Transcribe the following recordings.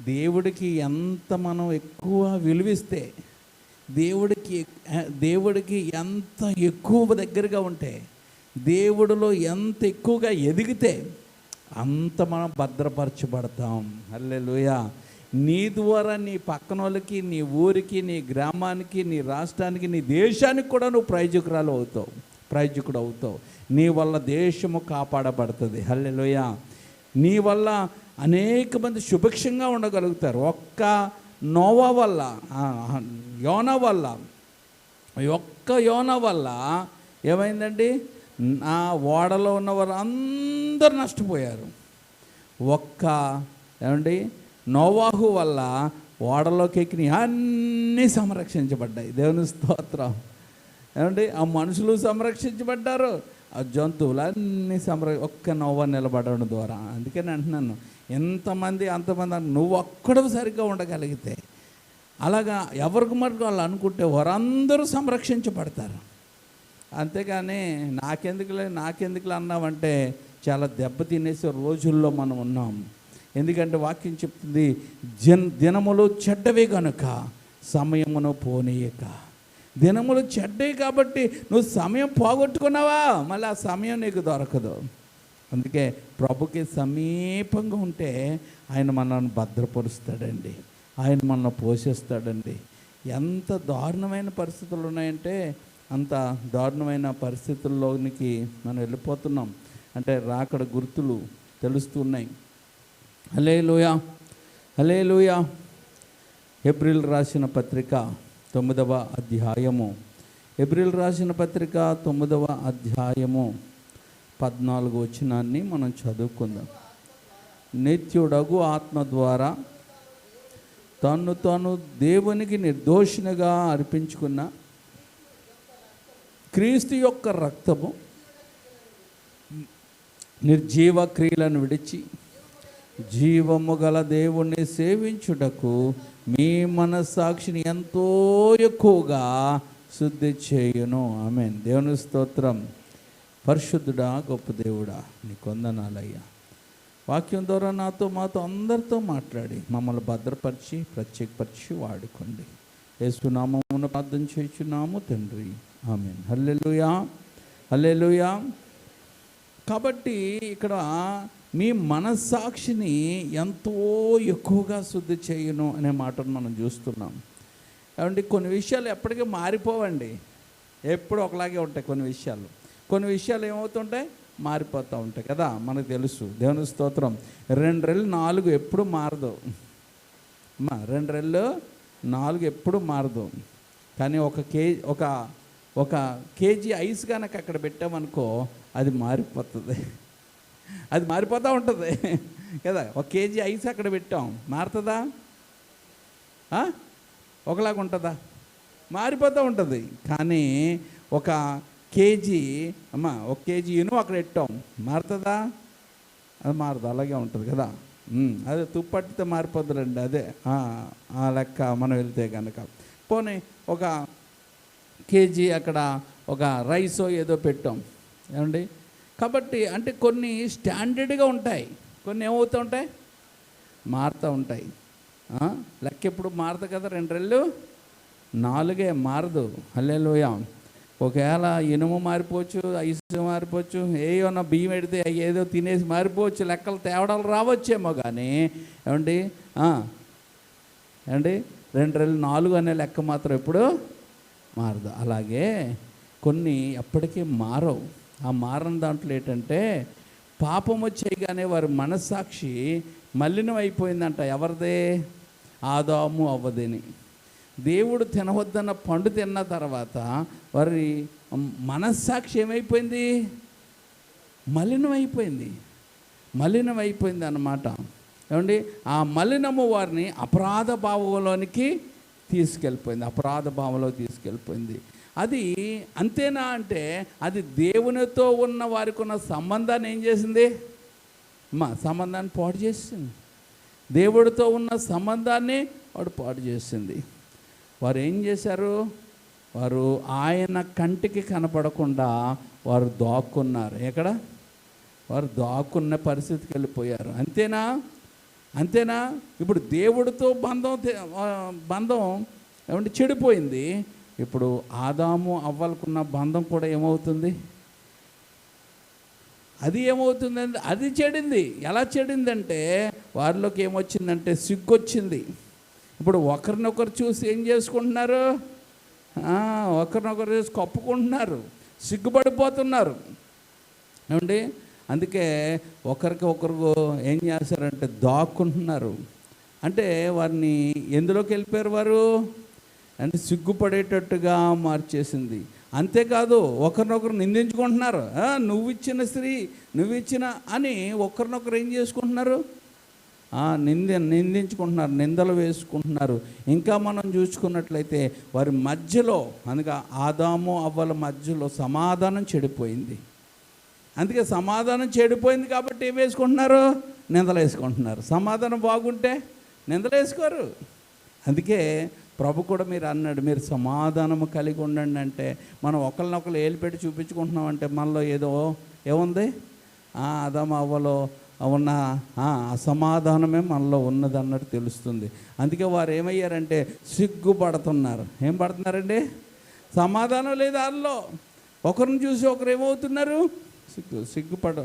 దేవుడికి ఎంత మనం ఎక్కువ విలువిస్తే, దేవుడికి ఎంత ఎక్కువ దగ్గరగా ఉంటే, దేవుడిలో ఎంత ఎక్కువగా ఎదిగితే అంత మనం భద్రపరచబడతాం. హల్లెలూయా. నీ ద్వారా నీ పక్కన వాళ్ళకి, నీ ఊరికి, నీ గ్రామానికి, నీ రాష్ట్రానికి, నీ దేశానికి కూడా నువ్వు ప్రయోజకుడు అవుతావు. నీ వల్ల దేశము కాపాడబడుతుంది. హల్లెలూయా. నీ వల్ల అనేక మంది సుభిక్షంగా ఉండగలుగుతారు. ఒక్క నోవా వల్ల, యోనా వల్ల ఏమైందండి? ఆ ఓడలో ఉన్న వారు అందరూ నష్టపోయారు. ఏమండి, నోవాహు వల్ల ఓడలోకి ఎక్కిన అన్నీ సంరక్షించబడ్డాయి. దేవుని స్తోత్రం. ఏమండి, ఆ మనుషులు సంరక్షించబడ్డారు, ఆ జంతువులు అన్నీ ఒక్క నోవా నిలబడడం ద్వారా. అందుకని అంటున్నాను, ఎంతమంది అంతమంది నువ్వు ఒక్కడు సరిగ్గా ఉండగలిగితే, అలాగా ఎవరికి మటుకు వాళ్ళు అనుకుంటే వారందరూ సంరక్షించబడతారు. అంతేగాని నాకెందుకులే అన్నామంటే చాలా దెబ్బతినేసే రోజుల్లో మనం ఉన్నాం. ఎందుకంటే వాక్యం చెప్తుంది, దినములు చెడ్డవి కనుక సమయమును పోనీయక. దినములు చెడ్డవి కాబట్టి నువ్వు సమయం పోగొట్టుకున్నావా, మళ్ళీ ఆ సమయం నీకు దొరకదు. అందుకే ప్రభుకి సమీపంగా ఉంటే ఆయన మనల్ని భద్రపరుస్తాడండి, ఆయన మనల్ని పోషిస్తాడండి. ఎంత దారుణమైన పరిస్థితులు ఉన్నాయంటే అంత దారుణమైన పరిస్థితుల్లోనికి మనం వెళ్ళిపోతున్నాం. అంటే రాకడ గుర్తులు తెలుస్తున్నాయి. హల్లెలూయా, హల్లెలూయా. ఏప్రిల్ రాసిన పత్రిక 9వ అధ్యాయము, ఏప్రిల్ రాసిన పత్రిక 9వ అధ్యాయము 14వ వచనాన్ని మనం చదువుకుందాం. నిత్యుడగు ఆత్మ ద్వారా తాను దేవునికి నిర్దోషినిగా అర్పించుకున్న క్రీస్తు యొక్క రక్తము నిర్జీవ క్రియలను విడిచి జీవము గల దేవుణ్ణి సేవించుటకు మీ మనస్సాక్షిని ఎంతో ఎక్కువగా శుద్ధి చేయును. ఆమేన్. దేవుని స్తోత్రం. పరిశుద్ధుడా, గొప్ప దేవుడా, నీకు వందనాలయ్యా. వాక్యం ద్వారా మాతో అందరితో మాట్లాడి మమ్మల్ని భద్రపరిచి ప్రత్యేకపరిచి వాడుకోండి. యేసునామమున ప్రార్థన చేయుచున్నాము తండ్రి, ఆమేన్. హల్లెలూయా, హల్లెలూయా. కాబట్టి ఇక్కడ మీ మనస్సాక్షిని ఎంతో ఎక్కువగా శుద్ధి చేయును అనే మాటను మనం చూస్తున్నాం. ఏమంటే కొన్ని విషయాలు ఎప్పటికీ మారిపోవండి, ఎప్పుడు ఒకలాగే ఉంటాయి. కొన్ని విషయాలు ఏమవుతుంటాయి, మారిపోతూ ఉంటాయి కదా, మనకు తెలుసు. దేవుని స్తోత్రం. 2 రెళ్ళు 4 ఎప్పుడు మారదు అమ్మా, 2 రెళ్ళు 4 ఎప్పుడు మారదు. కానీ ఒక కేజీ ఐస్ కనుక అక్కడ పెట్టామనుకో, అది మారిపోతుంది, అది మారిపోతూ ఉంటుంది కదా. 1 కేజీ ఐస్ అక్కడ పెట్టాం, మారుతుందా? ఒకలాగా ఉంటుందా? మారిపోతూ ఉంటుంది. కానీ 1 కేజీ 1 కేజీ ఇనుము అక్కడ పెట్టాం, మారుతుందా? అది మారదు, అలాగే ఉంటుంది కదా. అదే తుప్పట్టితో మారిపోతుందండి, అదే ఆ లెక్క మనం వెళ్తే కనుక. పోనీ 1 కేజీ అక్కడ ఒక రైసో ఏదో పెట్టాం, ఏమండి. కాబట్టి అంటే కొన్ని స్టాండర్డ్గా ఉంటాయి, కొన్ని ఏమవుతూ ఉంటాయి, మారుతూ ఉంటాయి. లెక్క ఎప్పుడు మారదు కదా, 2 రెళ్ళు 4 మారదు. హల్లెలూయా. ఒకవేళ ఇనుము మారిపోవచ్చు, ఐస్ మారిపోవచ్చు, ఏమన్నా బియ్యం పెడితే ఏదో తినేసి మారిపోవచ్చు, లెక్కలు తేవడాలు రావచ్చేమో. కానీ ఏమండి 2 రెళ్ళు 4 అనే లెక్క మాత్రం ఎప్పుడు మారదు. అలాగే కొన్ని ఎప్పటికీ మారవు. ఆ మారని దాంట్లో ఏంటంటే పాపం వచ్చేయగానే వారి మనస్సాక్షి మలినం అయిపోయిందంట. ఎవరిదే? ఆదాము అవ్వదని. దేవుడు తినవద్దన్న పండు తిన్న తర్వాత వారి మనస్సాక్షి ఏమైపోయింది? మలినం అయిపోయింది అన్నమాట. ఏమండి, ఆ మలినము వారిని అపరాధ భావంలోనికి తీసుకెళ్ళిపోయింది. అది అంతేనా అంటే, అది దేవునితో ఉన్న వారికి ఉన్న సంబంధాన్ని ఏం చేసింది? సంబంధాన్ని పాడు చేసింది. దేవుడితో ఉన్న సంబంధాన్ని వాడు పాడు చేసింది. వారు ఏం చేశారు? వారు ఆయన కంటికి కనపడకుండా వారు దాక్కున్నారు. ఎక్కడ? వారు దాక్కున్న పరిస్థితికి వెళ్ళిపోయారు. అంతేనా? అంతేనా? ఇప్పుడు దేవుడితో బంధం ఏమంటే చెడిపోయింది. ఇప్పుడు ఆదాము అవ్వలకున్న బంధం కూడా ఏమవుతుంది? అది ఏమవుతుందంటే అది చెడింది. ఎలా చెడిందంటే వారిలోకి ఏమొచ్చిందంటే సిగ్గొచ్చింది. ఇప్పుడు ఒకరినొకరు చూసి ఏం చేసుకుంటున్నారు? ఒకరినొకరు చూసి కప్పుకుంటున్నారు, సిగ్గుపడిపోతున్నారు. ఏమండి? అందుకే ఒకరికి ఒకరు ఏం చేస్తారంటే దాక్కుంటున్నారు. అంటే వారిని ఎందులోకి వెళ్ళిపోయారు వారు అంటే సిగ్గుపడేటట్టుగా మార్చేసింది. అంతేకాదు ఒకరినొకరు నిందించుకుంటున్నారు. నువ్వు ఇచ్చిన స్త్రీ, నువ్వు ఇచ్చిన అని ఒకరినొకరు ఏం చేసుకుంటున్నారు? నిందించుకుంటున్నారు, నిందలు వేసుకుంటున్నారు. ఇంకా మనం చూసుకున్నట్లయితే వారి మధ్యలో అనగా ఆదాము అవ్వల మధ్యలో సమాధానం చెడిపోయింది. అందుకే సమాధానం చెడిపోయింది కాబట్టి ఏం వేసుకుంటున్నారు? నిందలు వేసుకుంటున్నారు. సమాధానం బాగుంటే నిందలు వేసుకోరు. అందుకే ప్రభు కూడా మీరు అన్నాడు, మీరు సమాధానము కలిగి ఉండండి అంటే మనం ఒకరినొకరు ఏలిపెట్టి చూపించుకుంటున్నామంటే మనలో ఏదో ఏముంది? ఆదాము అవ్వలో ఉన్న అసమాధానమే మనలో ఉన్నది అన్నట్టు తెలుస్తుంది. అందుకే వారు ఏమయ్యారంటే సిగ్గుపడుతున్నారు. ఏం పడుతున్నారండి? సమాధానం లేదు వాళ్ళలో. ఒకరిని చూసి ఒకరు ఏమవుతున్నారు? సిగ్గుపడ.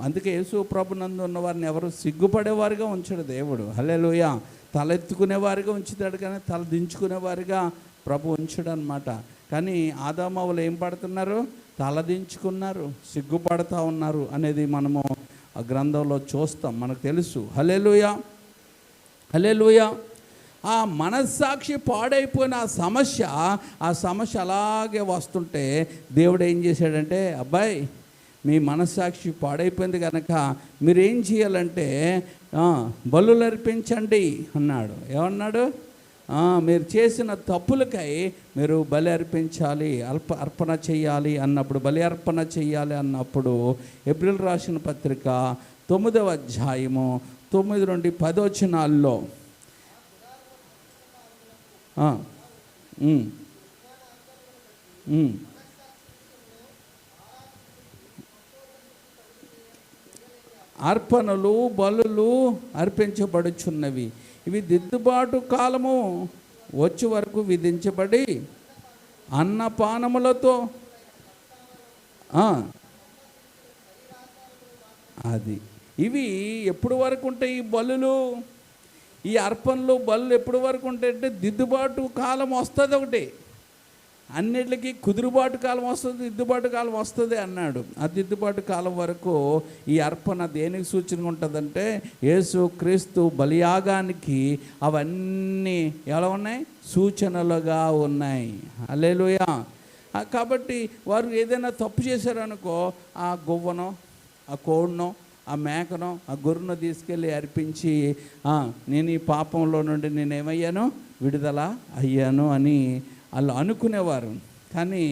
అందుకే యేసు ప్రభు నందు ఉన్న వారిని ఎవరు సిగ్గుపడేవారుగా ఉంచాడు దేవుడు. హల్లెలూయా. తలెత్తుకునేవారుగా ఉంచుతాడు కానీ తల దించుకునేవారుగా ప్రభు ఉంచడు అనమాట. కానీ ఆదాము అవ్వలు ఏం పడుతున్నారు? తల దించుకున్నారు, సిగ్గుపడతా ఉన్నారు అనేది మనము ఆ గ్రంథంలో చూస్తాం, మనకు తెలుసు. హల్లెలూయా, హల్లెలూయా. ఆ మనస్సాక్షి పాడైపోయిన ఆ సమస్య అలాగే వస్తుంటే దేవుడు ఏం చేశాడంటే, అబ్బాయి మీ మనస్సాక్షి పాడైపోయింది కనుక మీరేం చేయాలంటే బలులు అర్పించండి అన్నాడు. ఏమన్నాడు? మీరు చేసిన తప్పులకై మీరు బలి అర్పించాలి, అర్పణ చేయాలి అన్నప్పుడు, బలి అర్పణ చేయాలి అన్నప్పుడు ఏప్రిల్ రాసిన పత్రిక 9వ అధ్యాయము 9 నుండి 10 వచనాల్లో అర్పణలు బలులు అర్పించబడుచున్నవి. ఇవి దిద్దుబాటు కాలము వచ్చే వరకు విధించబడి అన్నపానములతో అది ఇవి ఎప్పుడు వరకు ఉంటాయి? ఈ బలులు, ఈ అర్పణలు, బలులు ఎప్పుడు వరకు ఉంటాయంటే దిద్దుబాటు కాలం వస్తుంది. ఒకటి అన్నిటికీ కుదురుబాటు కాలం వస్తుంది, దిద్దుబాటు కాలం వస్తుంది అన్నాడు. ఆ దిద్దుబాటు కాలం వరకు ఈ అర్పణ దేనికి సూచనగా ఉంటుందంటే యేసు క్రీస్తు బలియాగానికి అవన్నీ ఎలా ఉన్నాయి? సూచనలుగా ఉన్నాయి. హల్లెలూయా. కాబట్టి వారు ఏదైనా తప్పు చేశారనుకో ఆ గువ్వనో, ఆ కోడినో, ఆ మేకనో, ఆ గొర్రెను తీసుకెళ్ళి అర్పించి నేను ఈ పాపంలో నుండి నేనేమయ్యాను? విడుదల అయ్యాను అని వాళ్ళు అనుకునేవారు. కానీ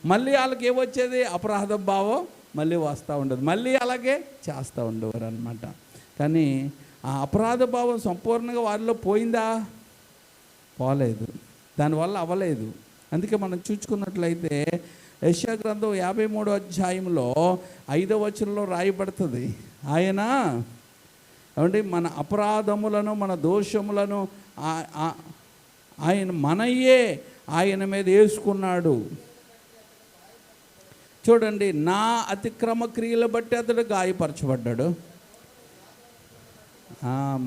మళ్ళీ వాళ్ళకి ఏమొచ్చేది? అపరాధ భావం మళ్ళీ వస్తూ ఉండదు, మళ్ళీ అలాగే చేస్తూ ఉండేవారు అనమాట. కానీ ఆ అపరాధ భావం సంపూర్ణంగా వారిలో పోయిందా? పోలేదు, దానివల్ల అవ్వలేదు. అందుకే మనం చూసుకున్నట్లయితే యెషయా గ్రంథం 53వ అధ్యాయంలో 5వ వచనంలో రాయబడుతుంది, ఆయన ఏమంటే మన అపరాధములను మన దోషములను ఆయన మనయే ఆయన మీద వేసుకున్నాడు. చూడండి, నా అతిక్రమ క్రియలు బట్టి అతడు గాయపరచబడ్డాడు.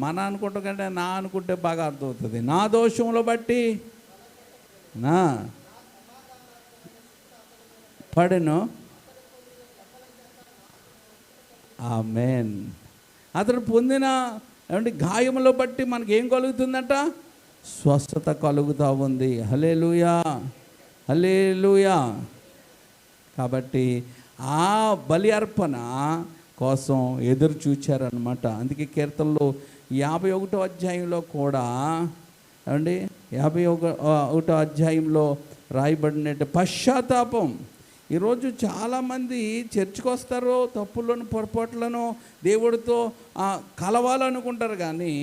మన అనుకుంటా కంటే నా అనుకుంటే బాగా అర్థమవుతుంది. నా దోషములు బట్టి నా పడెను. ఆమేన్. అతడు పొందిన ఏమంటే గాయములు బట్టి మనకి ఏం కలుగుతుందట? స్వస్థత కలుగుతూ ఉంది. హల్లెలూయా, హల్లెలూయా. కాబట్టి ఆ బలి అర్పణ కోసం ఎదురు చూచారనమాట. అందుకే కీర్తనలో 51వ అధ్యాయంలో కూడా ఏమండి 51వ అధ్యాయంలో రాయబడినట్టు పశ్చాత్తాపం. ఈరోజు చాలామంది చర్చికి వస్తారు, తప్పులను పొరపాట్లను దేవుడితో కలవాలనుకుంటారు, కానీ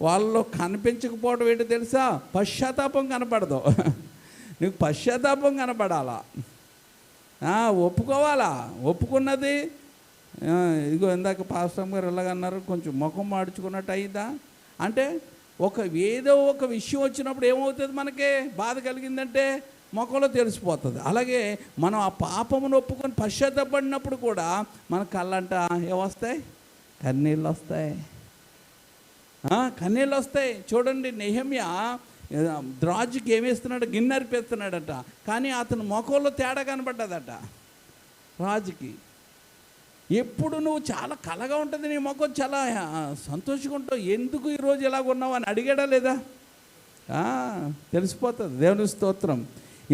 వాళ్ళలో కనిపించకపోవడం ఏంటో తెలుసా? పశ్చాత్తాపం కనపడదు. నీకు పశ్చాత్తాపం కనపడాలా, ఒప్పుకోవాలా. ఒప్పుకున్నది ఇదిగో ఇందాక పాస్టర్ గారు ఎలాగన్నారు, కొంచెం ముఖం మార్చుకున్నట్టు అయిందా? అంటే ఏదో ఒక విషయం వచ్చినప్పుడు ఏమవుతుంది, మనకి బాధ కలిగిందంటే ముఖంలో తెలిసిపోతుంది. అలాగే మనం ఆ పాపమును ఒప్పుకొని పశ్చాత్తపడినప్పుడు కూడా మన కళ్ళంట ఏమొస్తాయి, కన్నీళ్ళు వస్తాయి, కన్నీళ్ళు వస్తాయి. చూడండి, నెహెమ్యా రాజుకి ఏమేస్తున్నాడు, గిన్నె అర్పిస్తున్నాడట, కానీ అతను ముఖంలో తేడా కనబడ్డదట రాజుకి. ఎప్పుడు నువ్వు చాలా కలగా ఉంటుంది, నీ ముఖం చాలా సంతోషంగా ఉంటావు, ఎందుకు ఈరోజు ఇలాగ ఉన్నావు అని అడిగాడా లేదా? తెలిసిపోతుంది. దేవుని స్తోత్రం.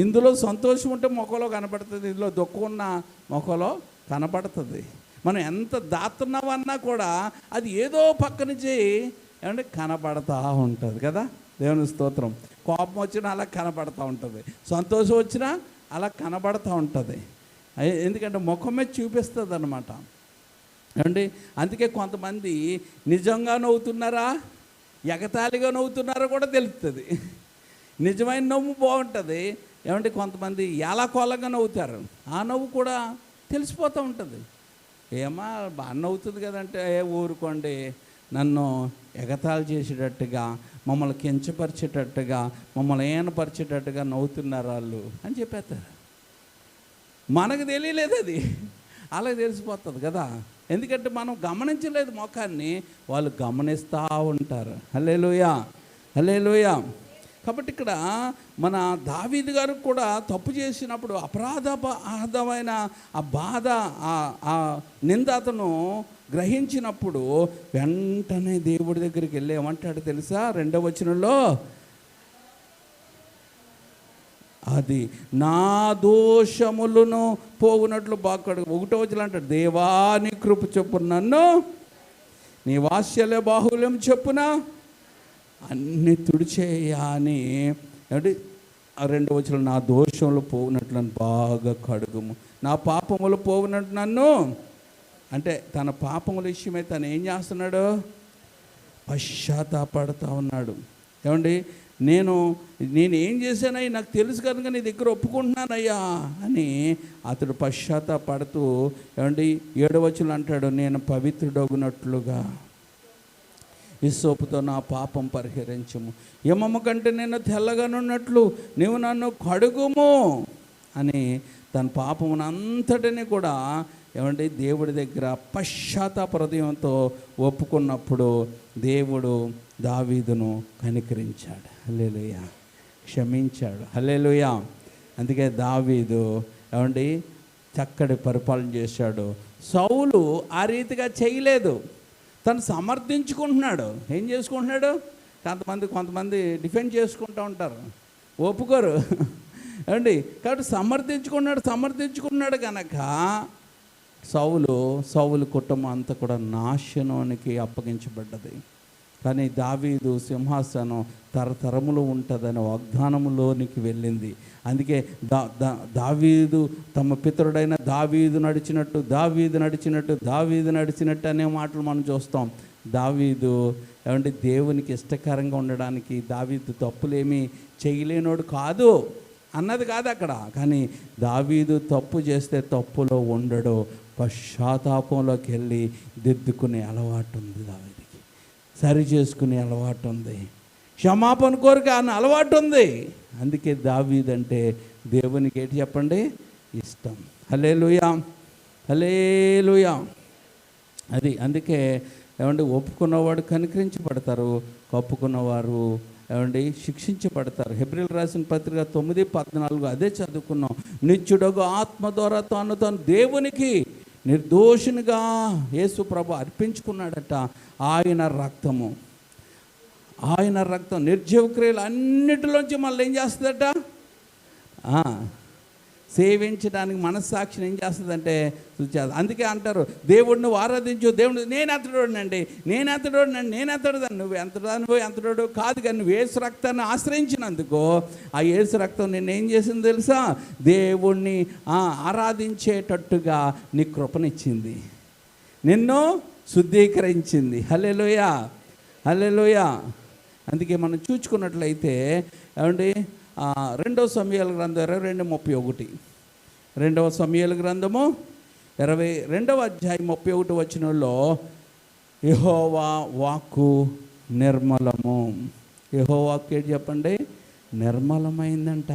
ఇందులో సంతోషం ఉంటే ముఖంలో కనపడుతుంది, ఇందులో దుఃఖం ఉన్న ముఖంలో కనపడుతుంది. మనం ఎంత దాతున్నామన్నా కూడా అది ఏదో పక్క నుంచి ఏమంటే కనపడతా ఉంటుంది కదా. దేవుని స్తోత్రం. కోపం వచ్చినా అలా కనపడతా ఉంటుంది, సంతోషం వచ్చినా అలా కనపడతా ఉంటుంది. ఎందుకంటే ముఖం మీద చూపిస్తుంది అన్నమాట. ఏమండి, అందుకే కొంతమంది నిజంగా నవ్వుతున్నారా, ఎగతాళిగా నవ్వుతున్నారో కూడా తెలుస్తుంది. నిజమైన నవ్వు బాగుంటుంది. ఏమంటే కొంతమంది ఎలా కోలంగా నవ్వుతారు, ఆ నవ్వు కూడా తెలిసిపోతూ ఉంటుంది. ఏమా బాగా నవ్వుతుంది కదంటే, ఊరుకోండి, నన్ను ఎగతాళి చేసేటట్టుగా, మమ్మల్ని కించపరిచేటట్టుగా, మమ్మల్ని ఏనపరిచేటట్టుగా నవ్వుతున్నారు వాళ్ళు అని చెప్పేస్తారు. మనకు తెలియలేదు అది, అలాగే తెలిసిపోతుంది కదా. ఎందుకంటే మనం గమనించలేదు ముఖాన్ని, వాళ్ళు గమనిస్తూ ఉంటారు. హల్లెలూయా, హల్లెలూయా. కాబట్టి ఇక్కడ మన దావీదు గారు కూడా తప్పు చేసినప్పుడు అపరాధమైన ఆ బాధ, ఆ నింద అతను గ్రహించినప్పుడు వెంటనే దేవుడి దగ్గరికి వెళ్ళి ఏమంటాడు తెలుసా? 2వ వచనంలో, అది నా దోషములను పోగునట్లు బాగుడు. 1వ వచనం అంటాడు, దేవా నీ కృప చొప్పున నన్ను, నీ వాత్సల్య బాహుల్యం చొప్పున అన్ని తుడిచేయా అని. అంటే 2వ వచనం, నా దోషములు పోగునట్లు నన్ను బాగా కడుగుము, నా పాపములు పోగునట్లు నన్ను. అంటే తన పాపముల విషయమై తను ఏం చేస్తున్నాడు? పశ్చాత్తాపడుతూ ఉన్నాడు. ఏమండి, నేను ఏం చేశానయ్యా, నాకు తెలుసు కనుక నీ దగ్గర ఒప్పుకుంటున్నానయ్యా అని అతడు పశ్చాత్తాపడుతూ, ఏమండి 7వ వచనం అంటాడు, నేను పవిత్రుడగునట్లుగా హిస్సోపుతో నా పాపం పరిహరించము, హిమమ్మ కంటే నేను తెల్లగానున్నట్లు నీవు నన్ను కడుగుము అని తన పాపమును అంతటిని కూడా ఏమంటే దేవుడి దగ్గర పశ్చాత్తాప హృదయంతో ఒప్పుకున్నప్పుడు దేవుడు దావీదును కనికరించాడు. హల్లెలూయా, క్షమించాడు. హల్లెలూయా. అందుకే దావీదు ఏమండి చక్కటి పరిపాలన చేశాడు. సౌలు ఆ రీతిగా చేయలేదు, తను సమర్థించుకుంటున్నాడు. ఏం చేసుకుంటున్నాడు? కొంతమంది డిఫెండ్ చేసుకుంటూ ఉంటారు, ఒప్పుకోరు ఏమండి. కాబట్టి సమర్థించుకున్నాడు కనుక సౌలు కుటుంబం అంతా కూడా నాశనానికి అప్పగించబడ్డది. కానీ దావీదు సింహాసనం తరతరములు ఉంటుందని వాగ్దానములోనికి వెళ్ళింది. అందుకే దావీదు తమ పితరుడైన దావీదు నడిచినట్టు అనే మాటలు మనం చూస్తాం. దావీదు ఏమంటే దేవునికి ఇష్టకరంగా ఉండడానికి దావీదు తప్పులేమీ చేయలేనోడు కాదు అన్నది కాదు అక్కడ. కానీ దావీదు తప్పు చేస్తే తప్పులో ఉండడు, పశ్చాత్తాపంలోకి వెళ్ళి దిద్దుకునే అలవాటు ఉంది దావీదుకి, సరి చేసుకునే అలవాటు ఉంది, క్షమాపణ కోరిక అన్న అలవాటు ఉంది. అందుకే దావీదు అంటే దేవునికి ఏంటి చెప్పండి? ఇష్టం. హల్లెలూయా, హల్లెలూయా. అందుకే ఏమంటే ఒప్పుకున్నవాడు కనికరించబడతారు, కప్పుకున్నవారు ఏమండి శిక్షించబడతారు. హెబ్రీయులకు రాసిన పత్రిక 9:14 అదే చదువుకున్నాం. నిత్యుడగు ఆత్మ ద్వారా తాను దేవునికి నిర్దోషునిగా యేసు ప్రభు అర్పించుకున్నాడట. ఆయన రక్తం నిర్జీవ క్రియలు అన్నిటిలోంచి మళ్ళీ ఏం చేస్తుందట? సేవించడానికి మనస్సాక్షిని ఏం చేస్తుందంటే చూచేది. అందుకే అంటారు, దేవుడిని నువ్వు ఆరాధించు, దేవుడు నేను ఎంతడోడినండి, నువ్వు ఎంతడోడు కాదు, కానీ నువ్వు యేసు రక్తాన్ని ఆశ్రయించినందుకు ఆ యేసు రక్తం నిన్ను ఏం చేసింది తెలుసా? దేవుణ్ణి ఆరాధించేటట్టుగా నీ కృపనిచ్చింది, నిన్ను శుద్ధీకరించింది. హల్లెలూయా, హల్లెలూయా. అందుకే మనం చూసుకున్నట్లయితే ఏమండి 2వ సమూయేలు గ్రంథం 22:31, 2వ సమూయేలు గ్రంథము 22వ అధ్యాయం 31 వచనంలో యెహోవా వాక్కు నిర్మలము. యెహోవా వాక్కు ఏంటి చెప్పండి? నిర్మలమైందంట.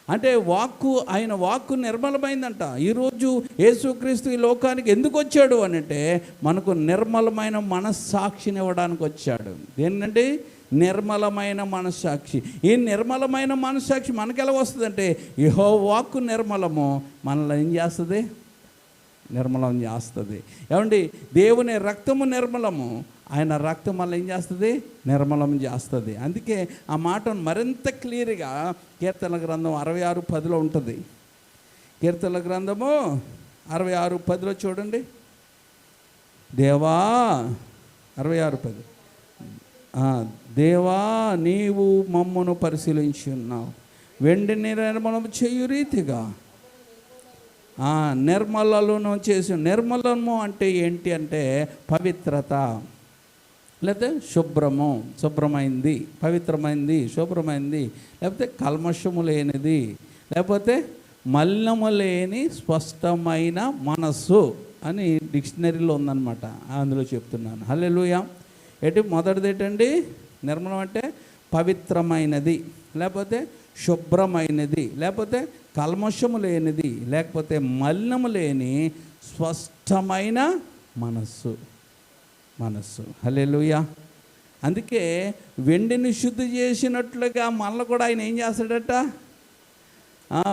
అంటే వాక్కు, ఆయన వాక్కు నిర్మలమైందంట. ఈరోజు యేసుక్రీస్తు ఈ లోకానికి ఎందుకు వచ్చాడు అని అంటే మనకు నిర్మలమైన మనస్సాక్షిని ఇవ్వడానికి వచ్చాడు. ఏంటంటే నిర్మలమైన మనస్సాక్షి. ఈ నిర్మలమైన మనస్సాక్షి మనకు ఎలా వస్తుందంటే యెహోవా వాక్కు నిర్మలము మనల్ని ఏం చేస్తుంది? నిర్మలం చేస్తుంది. ఏమండి, దేవుని రక్తము నిర్మలము, ఆయన రక్తం వల్ల ఏం చేస్తుంది? నిర్మలం చేస్తుంది. అందుకే ఆ మాటను మరింత క్లియర్గా కీర్తనల గ్రంథం 66:10 ఉంటుంది. కీర్తనల గ్రంథము 66:10 చూడండి. దేవా 66:10 దేవా నీవు మమ్మను పరిశీలించి ఉన్నావు, వెండిని నిర్మలం చేయు రీతిగా నిర్మలను చేసి. నిర్మలము అంటే ఏంటి అంటే పవిత్రత, లేకపోతే శుభ్రమైంది, పవిత్రమైంది, శుభ్రమైంది, లేకపోతే కల్మషము లేనిది, లేకపోతే మలినము లేని స్పష్టమైన మనస్సు అని డిక్షనరీలో ఉందన్నమాట. అందులో చెప్తున్నాను. హల్లెలూయా. మొదటిది ఏంటండి? నిర్మలం అంటే పవిత్రమైనది, లేకపోతే శుభ్రమైనది, లేకపోతే కల్మషము లేనిది, లేకపోతే మలినము లేని స్పష్టమైన మనస్సు. హల్లెలూయా. అందుకే వెండిని శుద్ధి చేసినట్లుగా మనల్ని కూడా ఆయన ఏం చేస్తాడట?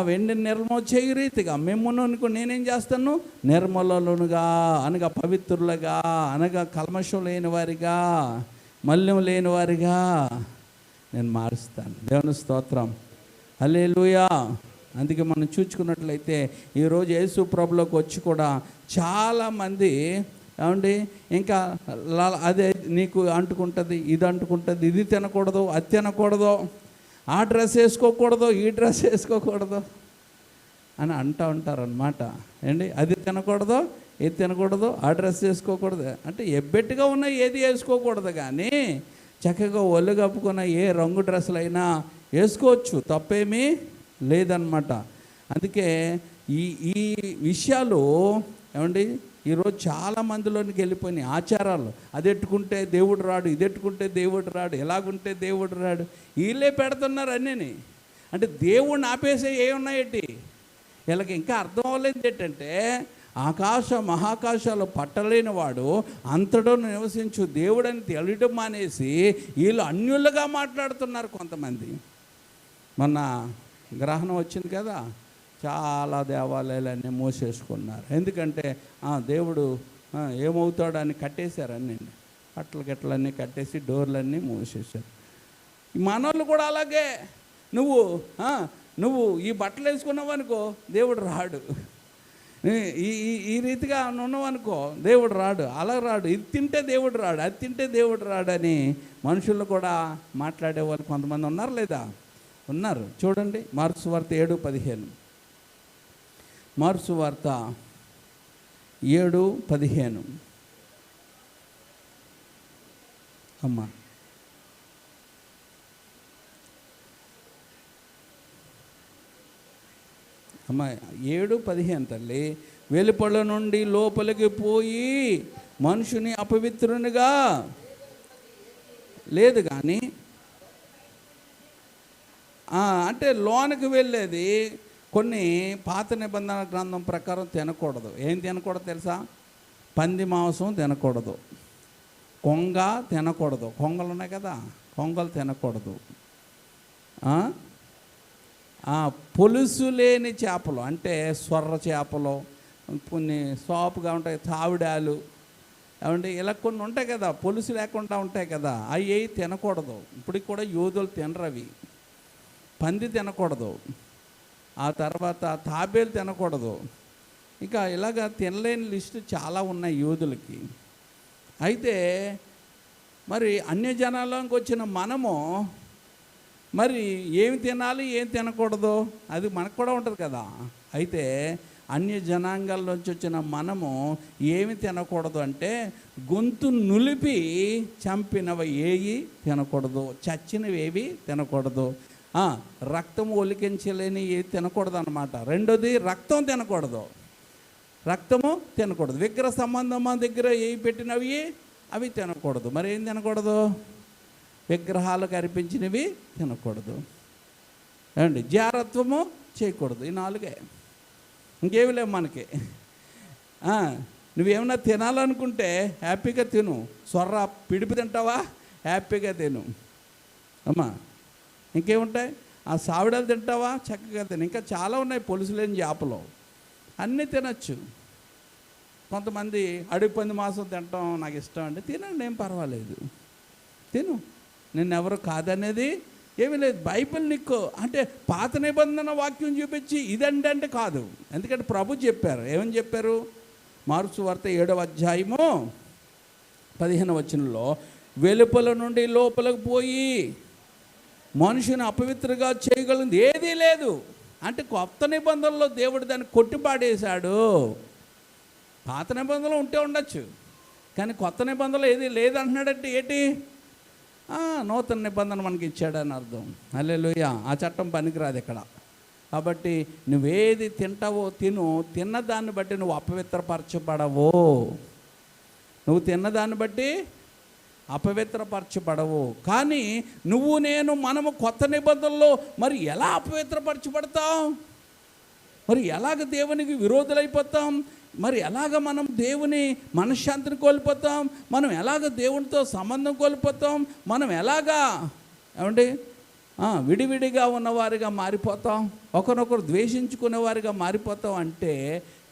వెండిని నిర్మలం చేయు రీతిగా మిమ్మును నేనేం చేస్తాను? నిర్మలులుగా అనగా పవిత్రులుగా, అనగా కల్మషం లేని వారిగా, మలినం లేని వారిగా నేను మారుస్తాను. దేవుని స్తోత్రం. హల్లెలూయా. అందుకే మనం చూసుకున్నట్లయితే ఈరోజు యేసు ప్రభులోకి వచ్చి కూడా చాలామంది ఏమండి ఇంకా అదే నీకు అంటుకుంటుంది, ఇది అంటుకుంటుంది, ఇది తినకూడదు, అది తినకూడదు, ఆ డ్రెస్ వేసుకోకూడదు, ఈ డ్రెస్ వేసుకోకూడదు అని అంటూ ఉంటారనమాట. అది తినకూడదు, ఇది తినకూడదు, ఆ డ్రెస్ వేసుకోకూడదు అంటే ఎబ్బెట్టుగా ఉన్న ఏది వేసుకోకూడదు, కానీ చక్కగా ఒళ్ళు కప్పుకున్న ఏ రంగు డ్రెస్సులు అయినా వేసుకోవచ్చు, తప్పేమీ లేదనమాట. అందుకే ఈ విషయాలు ఈరోజు చాలా మందిలోనికి వెళ్ళిపోయినాయి ఆచారాలు. అది ఎట్టుకుంటే దేవుడు రాడు, ఇది ఎట్టుకుంటే దేవుడు రాడు, ఎలాగుంటే దేవుడు రాడు, వీళ్ళే పెడుతున్నారు అన్నీ. అంటే దేవుడిని ఆపేసే ఏమున్నాయేంటి? వీళ్ళకి ఇంకా అర్థం అవ్వలేదు ఏంటంటే మహాకాశాలు పట్టలేని వాడు అంతటా నివసించు దేవుడని తెలియడం మానేసి వీళ్ళు అన్యులుగా మాట్లాడుతున్నారు కొంతమంది. మొన్న గ్రహణం వచ్చింది కదా, చాలా దేవాలయాలన్నీ మూసేసుకున్నారు. ఎందుకంటే దేవుడు ఏమవుతాడని కట్టేశారన్నీ, గిట్లన్నీ కట్టేసి డోర్లన్నీ మూసేశారు. మనోళ్ళు కూడా అలాగే, నువ్వు ఈ బట్టలు వేసుకున్నావు అనుకో దేవుడు రాడు, ఈ రీతిగా ఉన్నావు అనుకో దేవుడు రాడు, అలా రాడు, ఇది తింటే దేవుడు రాడు, అది తింటే దేవుడు రాడు అని మనుషులు కూడా మాట్లాడే వాళ్ళు కొంతమంది ఉన్నారు లేదా? ఉన్నారు. చూడండి మార్కు సువార్త 7:15. మార్కు సువార్త 7:15. అమ్మా అమ్మా 7:15 తల్లి. వెలుపల నుండి లోపలికి పోయి మనుషుని అపవిత్రునిగా లేదు కానీ, అంటే లోనికి వెళ్ళేది కొన్ని పాత నిబంధన గ్రంథం ప్రకారం తినకూడదు. ఏం తినకూడదు తెలుసా? పంది మాంసం తినకూడదు, కొంగ తినకూడదు, కొంగలు ఉన్నాయి కదా, కొంగలు తినకూడదు, పులుసు లేని చేపలు అంటే సొర్ర చేపలు, కొన్ని సాపుగా ఉంటాయి, తావిడాలు, ఇలా కొన్ని ఉంటాయి కదా, పులుసు లేకుండా ఉంటాయి కదా, అవి తినకూడదు. ఇప్పటికి కూడా యూదులు తినరు అవి. పంది తినకూడదు, ఆ తర్వాత తాబేలు తినకూడదు, ఇంకా ఇలాగ తినలేని లిస్టు చాలా ఉన్నాయి యూదులకి. అయితే మరి అన్యజనాల్లోకి వచ్చిన మనము మరి ఏమి తినాలి, ఏం తినకూడదు అది మనకు కూడా ఉంటుంది కదా. అయితే అన్య జనాంగాల్లోంచి వచ్చిన మనము ఏమి తినకూడదు అంటే గొంతు నులిపి చంపినవి ఏవి తినకూడదు, చచ్చినవి ఏవి తినకూడదు, రక్తం ఒలికించలేని ఏవి తినకూడదు అన్నమాట. రెండోది రక్తం తినకూడదు, రక్తము తినకూడదు. విగ్రహ సంబంధం దగ్గర ఏవి పెట్టినవి అవి తినకూడదు. మరి ఏం తినకూడదు? విగ్రహాలకు అర్పించినవి తినకూడదు. ఏమండి? జారత్వము చేయకూడదు. ఈ 4 ఇంకేమి లేవు మనకి. నువ్వేమన్నా తినాలనుకుంటే హ్యాపీగా తిను. సొర్ర పిడిపి తింటావా? హ్యాపీగా తిను అమ్మా. ఇంకేముంటాయి? ఆ సావిడలు తింటావా? చక్కగా తిను. ఇంకా చాలా ఉన్నాయి పొలుసులేని చేపలు, అన్నీ తినచ్చు. కొంతమంది అడవి పంది మాంసం తినటం నాకు ఇష్టం అండి. తినండి, ఏం పర్వాలేదు, తిను. నిన్నెవరు కాదనేది ఏమీ లేదు. బైబిల్ నీకు అంటే పాత నిబంధన వాక్యం చూపించి ఇదండి అంటే కాదు. ఎందుకంటే ప్రభు చెప్పారు. ఏమని చెప్పారు? మార్కు సువార్త 7వ అధ్యాయము 15వ వచనంలో, వెలుపల నుండి లోపలికి పోయి మనుషుని అపవిత్రగా చేయగలిగింది ఏదీ లేదు. అంటే కొత్త నిబంధనలో దేవుడు దాన్ని కొట్టిపాడేశాడు. పాత నిబంధనలు ఉంటే ఉండొచ్చు, కానీ కొత్త నిబంధనలు ఏది లేదంటున్నాడంటే ఏంటి? నూతన నిబంధన మనకి ఇచ్చాడని అర్థం. హల్లెలూయా. ఆ చట్టం పనికిరాదు ఇక్కడ. కాబట్టి నువ్వేది తింటావో తిను. తిన్నదాన్ని బట్టి నువ్వు అపవిత్రపరచబడవు. నువ్వు తిన్నదాన్ని బట్టి అపవిత్రపరచబడవు. కానీ మనము కొత్త నిబంధనలో మరి ఎలా అపవిత్రపరచబడతాం? మరి ఎలాగ దేవునికి విరోధులైపోతాం? మరి ఎలాగ మనం దేవుని మనశ్శాంతిని కోల్పోతాం? మనం ఎలాగ దేవునితో సంబంధం కోల్పోతాం? మనం ఎలాగా ఏమండి విడివిడిగా ఉన్నవారిగా మారిపోతాం, ఒకరినొకరు ద్వేషించుకునేవారిగా మారిపోతాం అంటే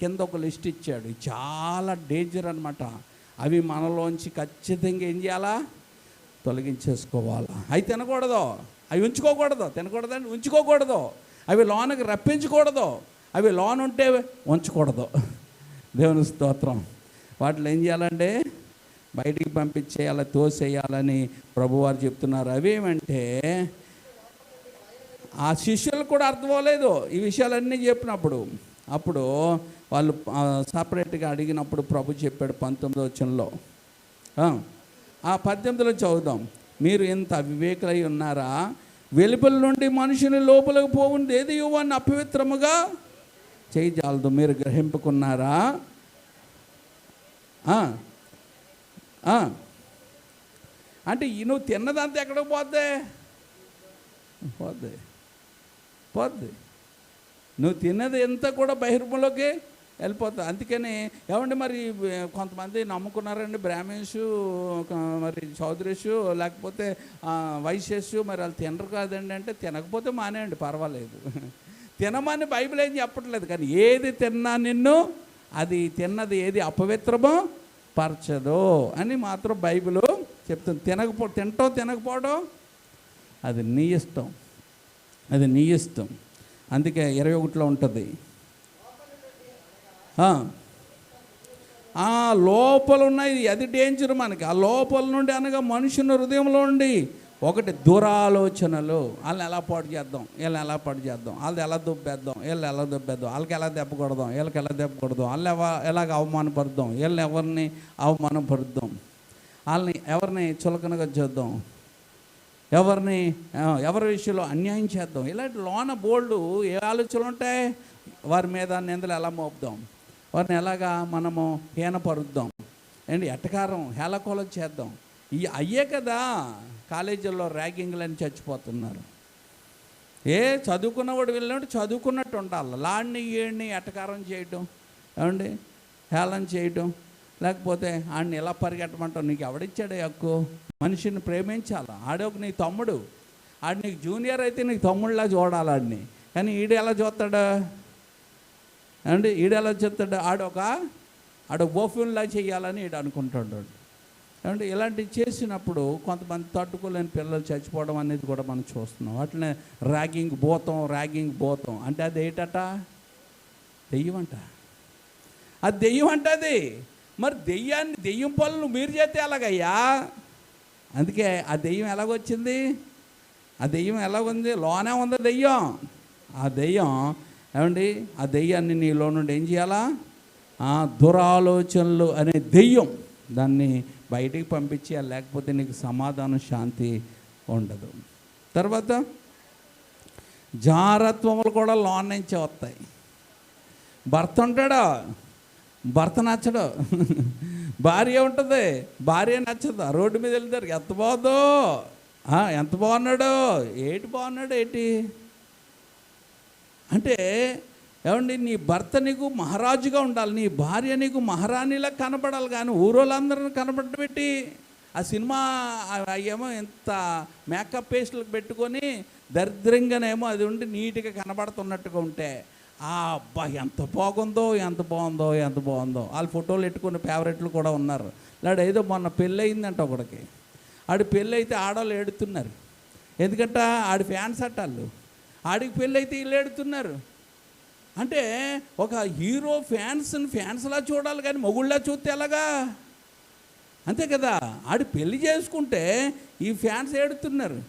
కింద ఒక లిస్ట్ ఇచ్చాడు. చాలా డేంజర్ అనమాట. అవి మనలోంచి ఖచ్చితంగా ఏం చేయాలా? తొలగించేసుకోవాలా. అవి తినకూడదు, అవి ఉంచుకోకూడదు. తినకూడదండి, ఉంచుకోకూడదు. అవి లోనకి రప్పించకూడదు. అవి లోన ఉంటే ఉంచకూడదు. దేవుని స్తోత్రం. వాటిని ఏం చేయాలంటే బయటికి పంపించేయాలి, తోసేయాలని ప్రభువారు చెప్తున్నారు. అవేమంటే ఆ శిష్యులకు కూడా అర్థం అవ్వలేదు ఈ విషయాలన్నీ చెప్పినప్పుడు. అప్పుడు వాళ్ళు సపరేట్గా అడిగినప్పుడు ప్రభు చెప్పాడు 19వ వచనంలో. ఆ 18లో చదువుదాం. మీరు ఇంత అవివేకులై ఉన్నారా? వెలుపల నుండి మనుషుని లోపలికి పోవుంది ఏది యువాన్ని అపవిత్రముగా చేయజాలదు, మీరు గ్రహింపుకున్నారా? అంటే నువ్వు తిన్నదంతా ఎక్కడికి పోద్ది? పోద్ది. నువ్వు తిన్నది ఎంత కూడా బహిర్భంలోకి వెళ్ళిపోతుంది. అందుకని ఏమండి మరి కొంతమంది నమ్ముకున్నారండి, బ్రాహ్మిన్స్, మరి చౌదరీస్, లేకపోతే వైశ్యస్, మరి వాళ్ళు తినరు కాదండి అంటే తినకపోతే మానేయండి, పర్వాలేదు. తినమని బైబిల్ ఏం చెప్పట్లేదు. కానీ ఏది తిన్నా నిన్ను అది తిన్నది ఏది అపవిత్రమో పరచదు అని మాత్రం బైబిల్ చెప్తుంది. తినకపోవడం అది నీ ఇష్టం, అది నీ ఇష్టం. అందుకే 21లో ఉంటుంది, లోపల ఉన్నాయి. అది డేంజర్ మనకి. ఆ లోపల నుండి అనగా మనుషుని హృదయంలో ఉండి ఒకటి దురాలోచనలు. వాళ్ళని ఎలా పాడు చేద్దాం, వీళ్ళని ఎలా పాడు చేద్దాం, వాళ్ళది ఎలా దుబ్బేద్దాం, వీళ్ళు ఎలా దుబ్బేద్దాం, వాళ్ళకి ఎలా దెబ్బ కొడదాం, వీళ్ళకి ఎలా దెబ్బ కొడదాం, వాళ్ళు ఎలాగ అవమానపరుద్దాం, వీళ్ళని ఎవరిని అవమానపరుద్దాం, వాళ్ళని ఎవరిని చులకనగా చేద్దాం, ఎవరి విషయంలో అన్యాయం చేద్దాం. ఇలాంటి లోన బోల్డ్ ఏ ఆలోచనలు ఉంటాయి? వారి మీద నిందలు ఎలా మోపుదాం, వారిని ఎలాగా మనము హీనపరుద్దాం, ఎట్టకారం హేళకోలం చేద్దాం. అయ్యే కదా కాలేజీల్లో ర్యాగింగ్లని చచ్చిపోతున్నారు. చదువుకున్నవాడు వెళ్ళినట్టు చదువుకున్నట్టు ఉండాలి. లాడ్ని ఏడిని ఎట్టకారం చేయటం, హేళన చేయటం, లేకపోతే ఆడిని ఎలా పరిగెట్టమంటావు? నీకు ఎవడిచ్చాడు హక్కు? మనిషిని ప్రేమించాలి. ఆడొక నీ తమ్ముడు, ఆడు నీకు జూనియర్ అయితే నీకు తమ్ముడిలా చూడాలి ఆడిని. కానీ ఈడు ఎలా చూస్తాడు? ఈడు ఎలా చూస్తాడు? ఆడొక బోఫ్యూన్లా చేయాలని ఈడు అనుకుంటాడు. ఇలాంటివి చేసినప్పుడు కొంతమంది తట్టుకోలేని పిల్లలు చచ్చిపోవడం అనేది కూడా మనం చూస్తున్నాం. అట్లనే ర్యాగింగ్ భూతం అంటే అది ఏంటట? దెయ్యం అంట. అది దెయ్యం అంటది. మరి దెయ్యం పనులు మీరు చేస్తే ఎలాగయ్యా? అందుకే ఆ దెయ్యం ఎలాగొచ్చింది? ఆ దెయ్యం ఎలాగుంది? లోనే ఉంది దెయ్యం. ఆ దెయ్యం ఆ దెయ్యాన్ని నీలో నుండి ఏం చేయాలా? దురాలోచనలు అనే దెయ్యం, దాన్ని బయటికి పంపించేయాలి. లేకపోతే నీకు సమాధానం, శాంతి ఉండదు. తర్వాత జారత్వములు కూడా లోన్ నుంచి వస్తాయి. భర్త ఉంటాడు, భర్త నచ్చడు, భార్య ఉంటుంది, భార్య నచ్చదు. రోడ్డు మీద వెళ్తారు, ఎంత బాగుందో, ఎంత బాగున్నాడు, ఏంటి బాగున్నాడు ఏంటి అంటే, ఏమండి నీ భర్త నీకు మహారాజుగా ఉండాలి, నీ భార్య నీకు మహారాణిలా కనపడాలి. కానీ ఊరోళ్ళందరూ కనపడబెట్టి ఆ సినిమా ఏమో ఎంత మేకప్ పేస్టులకు పెట్టుకొని దరిద్రంగానేమో అది ఉండి నీట్గా కనబడుతున్నట్టుగా ఉంటే అబ్బా ఎంత బాగుందో, ఎంత బాగుందో, ఎంత బాగుందో. వాళ్ళు ఫోటోలు పెట్టుకున్న ఫేవరెట్లు కూడా ఉన్నారు. లేడు ఏదో మొన్న పెళ్ళి అయిందంట ఒకడికి, ఆడి పెళ్ళి అయితే ఆడవాళ్ళు ఏడుతున్నారు. ఎందుకంటే ఆడి ఫ్యాన్స్ అట్టాళ్ళు, ఆడికి పెళ్ళి అయితే వీళ్ళు ఏడుతున్నారు. అంటే ఒక హీరో ఫ్యాన్స్లా చూడాలి కానీ మొగుళ్ళ చూస్తే ఎలాగా? అంతే కదా. ఆడి పెళ్లి చేసుకుంటే ఈ ఫ్యాన్స్ ఏడుతున్నారు,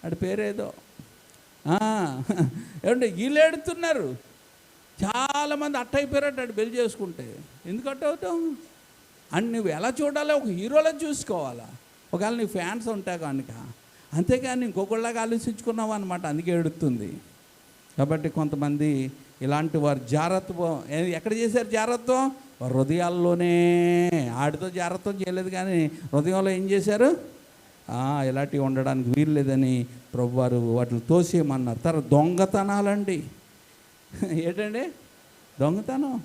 ఆడి పేరేదో ఏమంటే వీళ్ళు ఏడుతున్నారు. చాలామంది అట్ట అయిపోయారట ఆడు పెళ్లి చేసుకుంటే. ఎందుకు అట్ట అవుతాం అని నువ్వు ఎలా చూడాలో ఒక హీరోలో చూసుకోవాలా. ఒకవేళ నీ ఫ్యాన్స్ ఉంటాయి కనుక, అంతేగాని ఇంకొకళ్ళగా ఆలోచించుకున్నావు అనమాట, అందుకే ఏడుతుంది. కాబట్టి కొంతమంది ఇలాంటి వారు జాగ్రత్త ఎక్కడ చేశారు? జాగ్రత్తం హృదయాల్లోనే. ఆడితో జాగ్రత్తం చేయలేదు కానీ హృదయంలో ఏం చేశారు? ఇలాంటివి ఉండడానికి వీలు లేదని ప్రభువారు వాటిని తోసేయమన్నారు. తర్వాత దొంగతనాలండి. ఏంటండి దొంగతనం?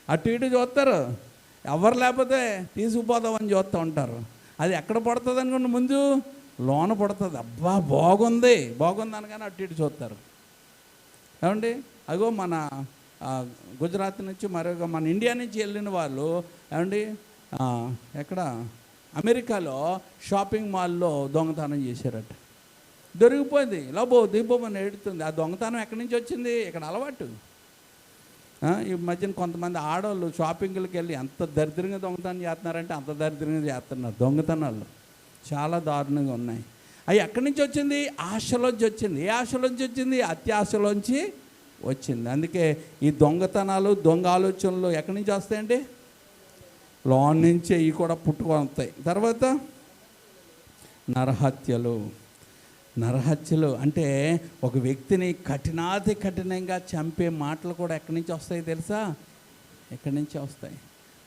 అటు ఇటు చూస్తారు, ఎవరు లేకపోతే తీసుకుపోదామని చూస్తూ ఉంటారు. అది ఎక్కడ పడుతుంది అనుకోండి, ముందు లోన పడుతుంది. అబ్బా బాగుంది అనగానే అటు ఇటు చూస్తారు. ఏమండి అగో మన గుజరాత్ నుంచి మరొక మన ఇండియా నుంచి వెళ్ళిన వాళ్ళు ఏమండి ఎక్కడ అమెరికాలో షాపింగ్ మాల్లో దొంగతనం చేశారట. దొరికిపోయింది, లోబో దీపోమని ఏడుతుంది. ఆ దొంగతనం ఎక్కడి నుంచి వచ్చింది? ఇక్కడ అలవాటు. ఈ మధ్యన కొంతమంది ఆడవాళ్ళు షాపింగ్లకు వెళ్ళి ఎంత దరిద్రంగా దొంగతనం చేస్తున్నారంటే అంత దరిద్రంగా చేస్తున్నారు. దొంగతనాలు చాలా దారుణంగా ఉన్నాయి. అవి ఎక్కడి నుంచి వచ్చింది? ఆశలోంచి వచ్చింది. ఏ ఆశలోంచి వచ్చింది? అత్యాశలోంచి వచ్చింది. అందుకే ఈ దొంగతనాలు, దొంగ ఆలోచనలు ఎక్కడి నుంచి వస్తాయండి? లోన్ నుంచే ఇవి కూడా పుట్టుకొని వస్తాయి. తర్వాత నరహత్యలు అంటే ఒక వ్యక్తిని కఠినంగా చంపే మాటలు కూడా ఎక్కడి నుంచి వస్తాయి తెలుసా? ఎక్కడి నుంచి వస్తాయి?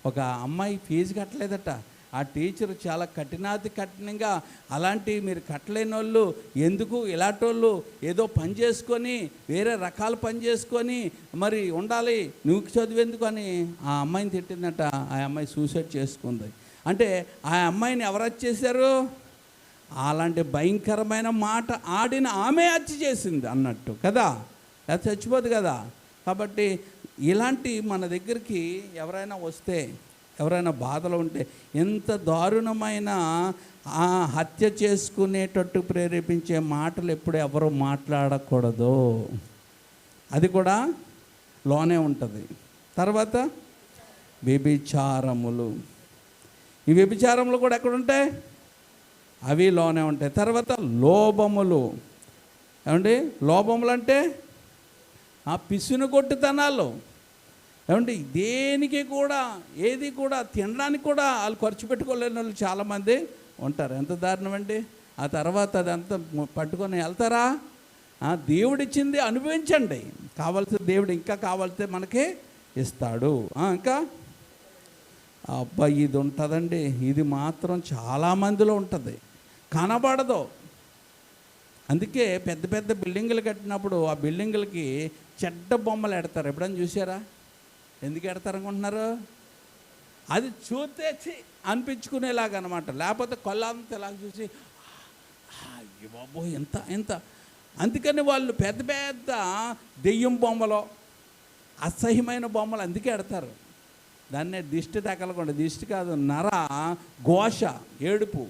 ఒక అమ్మాయి ఫీజు కట్టలేదట, ఆ టీచర్ చాలా కఠినంగా అలాంటి మీరు కట్టలేని వాళ్ళు ఎందుకు, ఇలాంటి వాళ్ళు ఏదో పని చేసుకొని వేరే రకాల పని చేసుకొని మరి ఉండాలి, నువ్వు చదివేందుకు అని ఆ అమ్మాయిని తిట్టిందట. ఆ అమ్మాయి సూసైడ్ చేసుకుంది. అంటే ఆ అమ్మాయిని ఎవరు హత్య చేశారు? అలాంటి భయంకరమైన మాట ఆడిన ఆమె హత్య చేసింది అన్నట్టు కదా, అది చచ్చిపోదు కదా. కాబట్టి ఇలాంటి మన దగ్గరికి ఎవరైనా వస్తే, ఎవరైనా బాధలు ఉంటే, ఎంత దారుణమైన హత్య చేసుకునేటట్టు ప్రేరేపించే మాటలు ఎప్పుడు ఎవరు మాట్లాడకూడదు. అది కూడా లోనే ఉంటుంది. తర్వాత వ్యభిచారములు. ఈ వ్యభిచారములు కూడా ఎక్కడుంటాయి? అవి లోనే ఉంటాయి. తర్వాత లోభములు. ఏమండి లోభములు అంటే ఆ పిసునుగొట్టుతనాలు. ఏమండి దేనికి కూడా ఏది కూడా తినడానికి కూడా వాళ్ళు ఖర్చు పెట్టుకోలేని వాళ్ళు చాలామంది ఉంటారు. ఎంత దారుణం అండి. ఆ తర్వాత అదంతా పట్టుకొని వెళ్తారా? దేవుడిచ్చింది అనుభవించండి, కావాల్సిన దేవుడు ఇంకా కావాల్సితే మనకి ఇస్తాడు. ఇంకా అబ్బాయి ఇది ఉంటుందండి, ఇది మాత్రం చాలామందిలో ఉంటుంది, కనబడదు. అందుకే పెద్ద పెద్ద బిల్డింగులు కట్టినప్పుడు ఆ బిల్డింగులకి చెడ్డ బొమ్మలు ఎడతారు. ఎప్పుడైనా చూసారా? ఎందుకు ఎడతారు అనుకుంటున్నారు? అది చూస్తే అనిపించుకునేలాగా అనమాట. లేకపోతే కొల్లంతా ఇలాగ చూసి అయ్యో బాబో ఎంత అందుకని వాళ్ళు పెద్ద పెద్ద దెయ్యం బొమ్మలు, అసహ్యమైన బొమ్మలు అందుకే ఎడతారు. దాన్నే దిష్టి తగలకుండా, దిష్టి కాదు, నర ఘోష, ఏడుపు.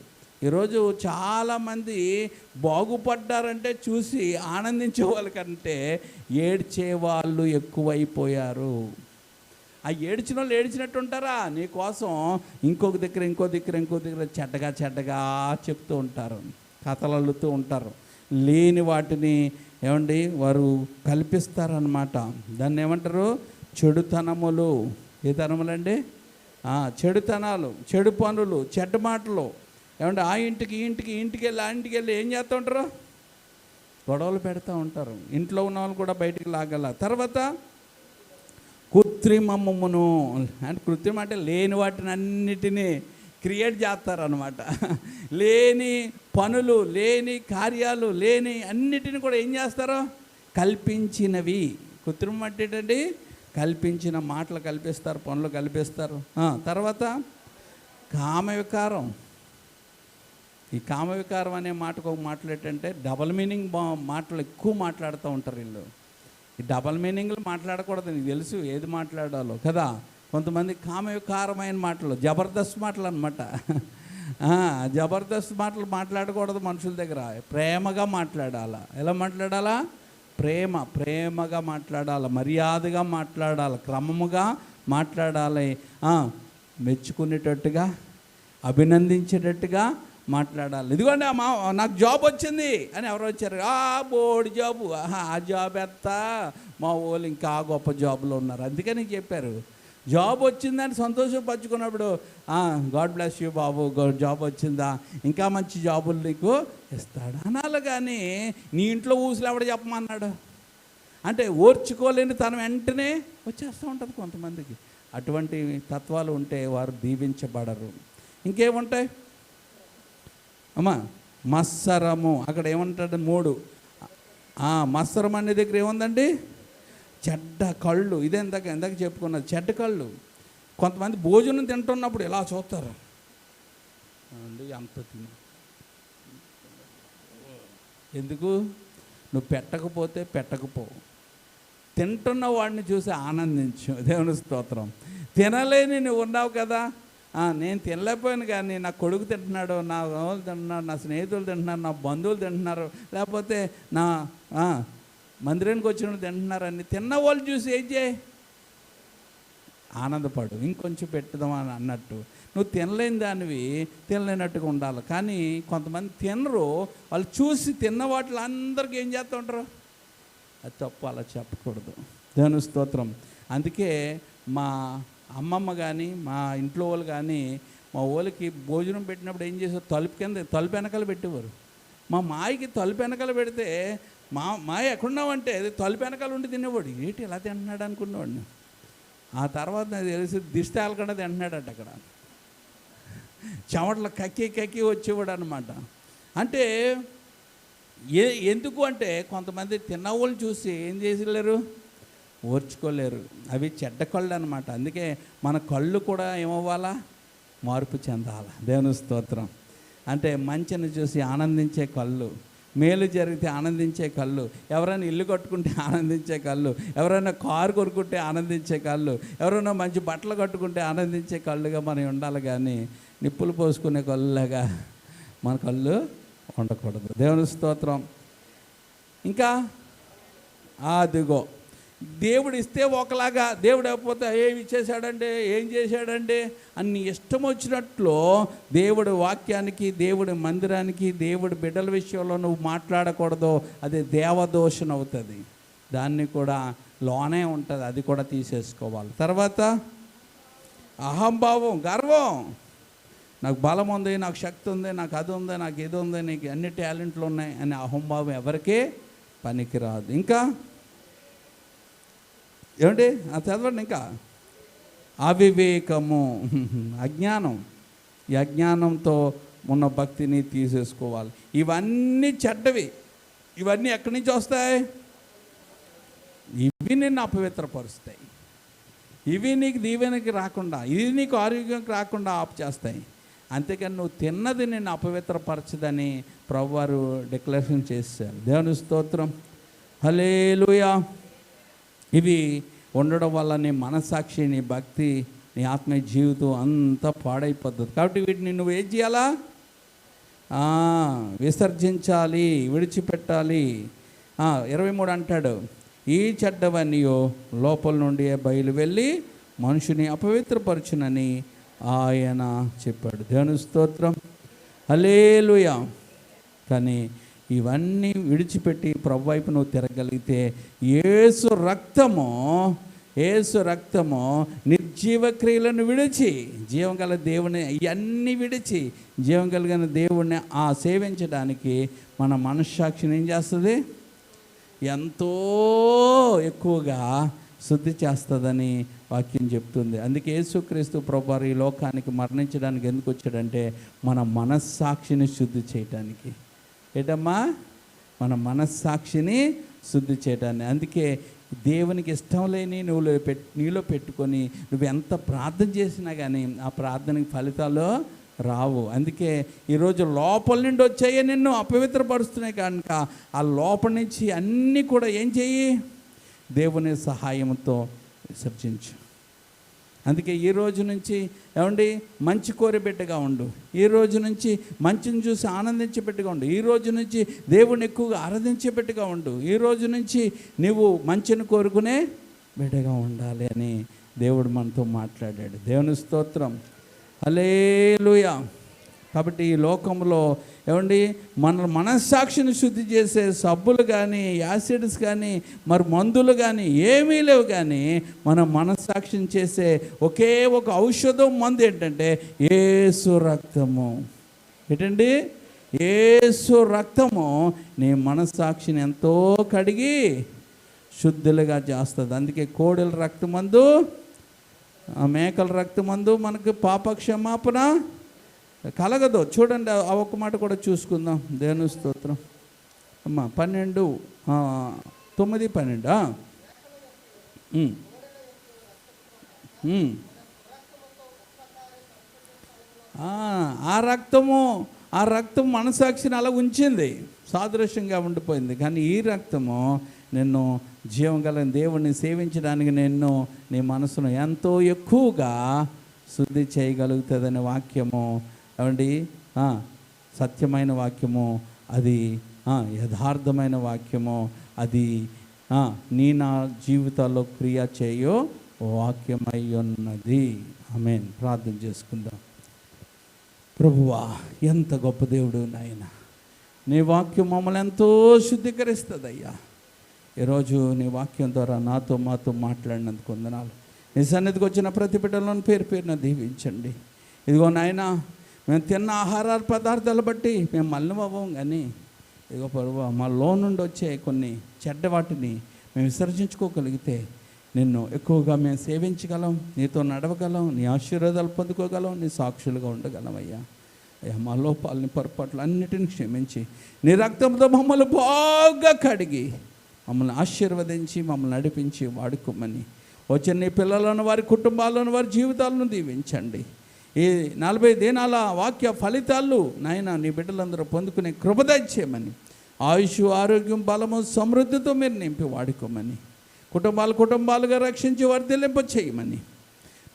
ఈరోజు చాలామంది బాగుపడ్డారంటే చూసి ఆనందించే వాళ్ళకంటే ఏడ్చే వాళ్ళు ఎక్కువైపోయారు. ఆ ఏడ్చిన వాళ్ళు ఏడ్చినట్టు ఉంటారా? నీకోసం ఇంకో దగ్గర చెడ్డగా చెప్తూ ఉంటారు, కథలు అల్లుతూ ఉంటారు. లేని వాటిని ఏమండి వారు కల్పిస్తారన్నమాట. దాన్ని ఏమంటారు? చెడుతనములు. ఏ తనములండి? చెడుతనాలు, చెడు పనులు, చెడ్డ మాటలు. ఏమంటే ఆ ఇంటికి వెళ్ళి ఏం చేస్తూ ఉంటారు? గొడవలు పెడతా ఉంటారు. ఇంట్లో ఉన్న వాళ్ళు కూడా బయటికి లాగల. తర్వాత కృత్రిమమును అంటే కృత్రిమ అంటే లేని వాటిని అన్నిటినీ క్రియేట్ చేస్తారనమాట. లేని పనులు, లేని కార్యాలు, లేని అన్నిటిని కూడా ఏం చేస్తారో కల్పించినవి. కృత్రిమం అంటే ఏంటండి? కల్పించిన మాటలు కల్పిస్తారు, పనులు కల్పిస్తారు. తర్వాత కామవికారం. ఈ కామవికారం అనే మాటకు ఒక మాటలు ఏంటంటే డబల్ మీనింగ్ మాటలు ఎక్కువ మాట్లాడుతూ ఉంటారు వీళ్ళు. ఈ డబల్ మీనింగ్లు మాట్లాడకూడదు, నీకు తెలుసు ఏది మాట్లాడాలో కదా. కొంతమంది కామవికారమైన మాటలు, జబర్దస్త్ మాటలు అనమాట. జబర్దస్త్ మాటలు మాట్లాడకూడదు మనుషుల దగ్గర. ప్రేమగా మాట్లాడాలా. ఎలా మాట్లాడాలా? ప్రేమగా మాట్లాడాలి, మర్యాదగా మాట్లాడాలి, క్రమముగా మాట్లాడాలి, మెచ్చుకునేటట్టుగా, అభినందించేటట్టుగా మాట్లాడాలి. ఇదిగోండి నాకు జాబ్ వచ్చింది అని ఎవరు వచ్చారు, బోర్డు జాబు, ఆ జాబ్ ఎంత, మా వాళ్ళు ఇంకా గొప్ప జాబులో ఉన్నారు. అందుకని చెప్పారు జాబ్ వచ్చిందని సంతోషపరచుకున్నప్పుడు గాడ్ బ్లెస్ యూ బాబు, జాబ్ వచ్చిందా, ఇంకా మంచి జాబులు నీకు ఇస్తాడు అనాలి. కానీ నీ ఇంట్లో ఊసులు ఎవడ చెప్పమన్నాడు అంటే ఓర్చుకోలేని తన వెంటనే వచ్చేస్తూ ఉంటుంది కొంతమందికి. అటువంటి తత్వాలు ఉంటే వారు దీవించబడరు. ఇంకేముంటాయి అమ్మా? మత్సరము. అక్కడ ఏమంటాడు? 3 మత్సరం అనే దగ్గర ఏముందండి? చెడ్డ కళ్ళు. ఇదే ఎందాక చెప్పుకున్నది, చెడ్డ కళ్ళు. కొంతమంది భోజనం తింటున్నప్పుడు ఇలా చూస్తారు అండి, అంత తిని ఎందుకు? నువ్వు పెట్టకపో, తింటున్న వాడిని చూసి ఆనందించు. దేవుని స్తోత్రం. తినలేని నువ్వు ఉన్నావు కదా, నేను తినలేకపోయాను కానీ నా కొడుకు తింటున్నాడు, నా వాళ్ళు తింటున్నారు, నా స్నేహితులు తింటున్నారు, నా బంధువులు తింటున్నారు, లేకపోతే నా మందిరానికి వచ్చిన వాళ్ళు తింటున్నారని తిన్న వాళ్ళు చూసి ఏం చేయి? ఆనందపడు, ఇంకొంచెం పెట్టుదామని అన్నట్టు. నువ్వు తినలేని దానివి తినలేనట్టుగా ఉండాలి. కానీ కొంతమంది తినరు, వాళ్ళు చూసి తిన్న వాటిలో అందరికీ ఏం చేస్తూ ఉంటారు? అది తప్పు, అలా చెప్పకూడదు. దేవుని స్తోత్రం. అందుకే మా అమ్మమ్మ కానీ మా ఇంట్లో వాళ్ళు కానీ మా వాళ్ళకి భోజనం పెట్టినప్పుడు ఏం చేశారు? తలుపు వెనకాల పెట్టేవారు. మా మాయకి తలుపు వెనకాల పెడితే మాయ ఎక్కడున్నావంటే తలుపు వెనకాల ఉండి తినేవాడు. ఏంటి ఎలా తింటున్నాడు అనుకునేవాడిని. ఆ తర్వాత నాకు తెలిసి దిష్టి ఆలకుండా తింటున్నాడట. అక్కడ చెమటలు కక్కి వచ్చేవాడు అనమాట. అంటే ఎందుకు అంటే కొంతమంది తిన్నవాళ్ళు చూసి ఏం చేసేలేరు? ఓర్చుకోలేరు. అవి చెడ్డ కళ్ళు అనమాట. అందుకే మన కళ్ళు కూడా ఏమవ్వాలా? మార్పు చెందాలి. దేవుని స్తోత్రం. అంటే మంచిని చూసి ఆనందించే కళ్ళు, మేలు జరిగితే ఆనందించే కళ్ళు, ఎవరైనా ఇల్లు కట్టుకుంటే ఆనందించే కళ్ళు, ఎవరైనా కారు కొనుక్కుంటే ఆనందించే కళ్ళు, ఎవరైనా మంచి బట్టలు కట్టుకుంటే ఆనందించే కళ్ళుగా మనం ఉండాలి. కానీ నిప్పులు పోసుకునే కళ్ళులాగా మన కళ్ళు ఉండకూడదు. దేవుని స్తోత్రం. ఇంకా అదిగో దేవుడు ఇస్తే ఒకలాగా, దేవుడు అయిపోతే ఏమి ఇచ్చేసాడంటే, ఏం చేశాడంటే అన్ని ఇష్టం వచ్చినట్లు దేవుడి వాక్యానికి, దేవుడి మందిరానికి, దేవుడి బిడ్డల విషయంలో నువ్వు మాట్లాడకూడదు. అది దేవదోషణ అవుతుంది. దాన్ని కూడా లోనే ఉంటుంది, అది కూడా తీసేసుకోవాలి. తర్వాత అహంభావం, గర్వం. నాకు బలం ఉంది, నాకు శక్తి ఉంది, నాకు అది ఉంది, నాకు ఇది ఉంది, నీకు అన్ని టాలెంట్లు ఉన్నాయి అనే అహంభావం ఎవరికీ పనికిరాదు. ఇంకా ఏమండి చదవండి. ఇంకా అవివేకము, అజ్ఞానం. ఈ అజ్ఞానంతో ఉన్న భక్తిని తీసేసుకోవాలి. ఇవన్నీ చెడ్డవి. ఇవన్నీ ఎక్కడి నుంచి వస్తాయి? ఇవి నిన్ను అపవిత్రపరుస్తాయి. ఇవి నీకు దీవెనకి రాకుండా, ఇది నీకు ఆరోగ్యంకి రాకుండా ఆపు చేస్తాయి. అంతేకాని నువ్వు తిన్నది నిన్ను అపవిత్రపరచదని ప్రభువారు డిక్లరేషన్ చేశారు. దేవుని స్తోత్రం. హల్లెలూయా. ఇవి ఉండడం వల్ల నీ మనస్సాక్షి, నీ భక్తి, నీ ఆత్మీయ జీవితం అంతా పాడైపోతుంది. కాబట్టి వీటిని నువ్వు ఏం చేయాలా? విసర్జించాలి, విడిచిపెట్టాలి. 23 అంటాడు, ఈ చెడ్డవన్నీయో లోపల నుండి బయలు వెళ్ళి మనుషుని అపవిత్రపరచునని ఆయన చెప్పాడు. దేవుని స్తోత్రం. హల్లెలూయా. కానీ ఇవన్నీ విడిచిపెట్టి ప్రభు వైపు నువ్వు తిరగలిగితే యేసు రక్తము నిర్జీవ క్రియలను విడిచి జీవం గల దేవుని ఇవన్నీ విడిచి జీవం కలిగిన దేవుణ్ణి సేవించడానికి మన మనస్సాక్షిని ఏం చేస్తుంది? ఎంతో ఎక్కువగా శుద్ధి చేస్తుందని వాక్యం చెప్తుంది. అందుకే యేసుక్రీస్తు ప్రభువారు ఈ లోకానికి మరణించడానికి ఎందుకు వచ్చాడంటే మన మనస్సాక్షిని శుద్ధి చేయటానికి. ఏంటమ్మా? మన మనస్సాక్షిని శుద్ధి చేయటానికి. అందుకే దేవునికి ఇష్టం లేని నీలో పెట్టుకొని నువ్వు ఎంత ప్రార్థన చేసినా కానీ ఆ ప్రార్థనకి ఫలితాలు రావు. అందుకే ఈరోజు లోపల నుండి వచ్చాయి నిన్ను అపవిత్రపరుస్తున్నాయి కనుక ఆ లోపల నుంచి అన్నీ కూడా ఏం చెయ్యి? దేవుని సహాయంతో విసర్జించు. అందుకే ఈ రోజు నుంచి ఏమండి మంచి కోరిబిడ్డగా ఉండు. ఈ రోజు నుంచి మంచిని చూసి ఆనందించేపెట్టుగా ఉండు. ఈ రోజు నుంచి దేవుని ఎక్కువగా ఆరాధించేపెట్టుగా ఉండు. ఈ రోజు నుంచి నీవు మంచిని కోరుకునే బిడ్డగా ఉండాలి అని దేవుడు మనతో మాట్లాడాడు. దేవుని స్తోత్రం. హల్లెలూయా. కాబట్టి ఈ లోకంలో ఏమండి మన మనస్సాక్షిని శుద్ధి చేసే సబ్బులు కానీ యాసిడ్స్ కానీ మరి మందులు కానీ ఏమీ లేవు. కానీ మన మనస్సాక్షిని చేసే ఒకే ఒక ఔషధం మందు ఏంటంటే యేసు రక్తము. ఏంటండి? యేసు రక్తము నీ మనస్సాక్షిని ఎంతో కడిగి శుద్ధులుగా చేస్తుంది. అందుకే కోడెల రక్తమందు మేకల రక్తమందు మనకు పాప క్షమాపణ కలగదు. చూడండి ఆ ఒక్క మాట కూడా చూసుకుందాం. దేవుని స్తోత్రం. అమ్మ 12:9-12 ఆ రక్తం మనసాక్షిని అలా ఉంచింది, సాదృశ్యంగా ఉండిపోయింది. కానీ ఈ రక్తము నిన్ను జీవం కలిగిన దేవుణ్ణి సేవించడానికి నిన్ను నీ మనసును ఎంతో ఎక్కువగా శుద్ధి చేయగలుగుతుందనే వాక్యము ఏమండి సత్యమైన వాక్యము, అది యథార్థమైన వాక్యము, అది నా జీవితాల్లో క్రియ చేయో వాక్యమై ఉన్నది. ఆమేన్. ప్రార్థన చేసుకుందాం. ప్రభువా, ఎంత గొప్ప దేవుడు నాయన. నీ వాక్యం మమ్మల్ని ఎంతో శుద్ధీకరిస్తుందయ్యా. ఈరోజు నీ వాక్యం ద్వారా మాతో మాట్లాడినందుకు వందనాలు. నీ సన్నిధికి వచ్చిన ప్రతి బిడ్డలను పేరున దీవించండి. ఇదిగో నాయన, మేము తిన్న ఆహార పదార్థాలు బట్టి మేము మలినం అవ్వం. కానీ ఇదిగో ప్రభువా, మా నుండి వచ్చే కొన్ని చెడ్డ వాటిని మేము విసర్జించుకోగలిగితే నిన్ను ఎక్కువగా మేము సేవించగలం, నీతో నడవగలం, నీ ఆశీర్వాదాలు పొందుకోగలం, నీ సాక్షులుగా ఉండగలం. అయ్యా మా లోపాలని పొరపాట్లు అన్నిటిని క్షమించి నీ రక్తంతో మమ్మల్ని బాగా కడిగి మమ్మల్ని ఆశీర్వదించి మమ్మల్ని నడిపించి వాడుకోమని వచ్చిన నీ పిల్లలను, వారి కుటుంబాలను, వారి జీవితాలను దీవించండి. ఈ 40 దినాల వాక్య ఫలితాలు నాయన నీ బిడ్డలందరూ పొందుకునే కృప దయచేయమని, ఆయుష్, ఆరోగ్యం, బలము, సమృద్ధితో మీరు నింపి వాడుకోమని, కుటుంబాలుగా రక్షించి వర్ధిల్లింప చేయమని,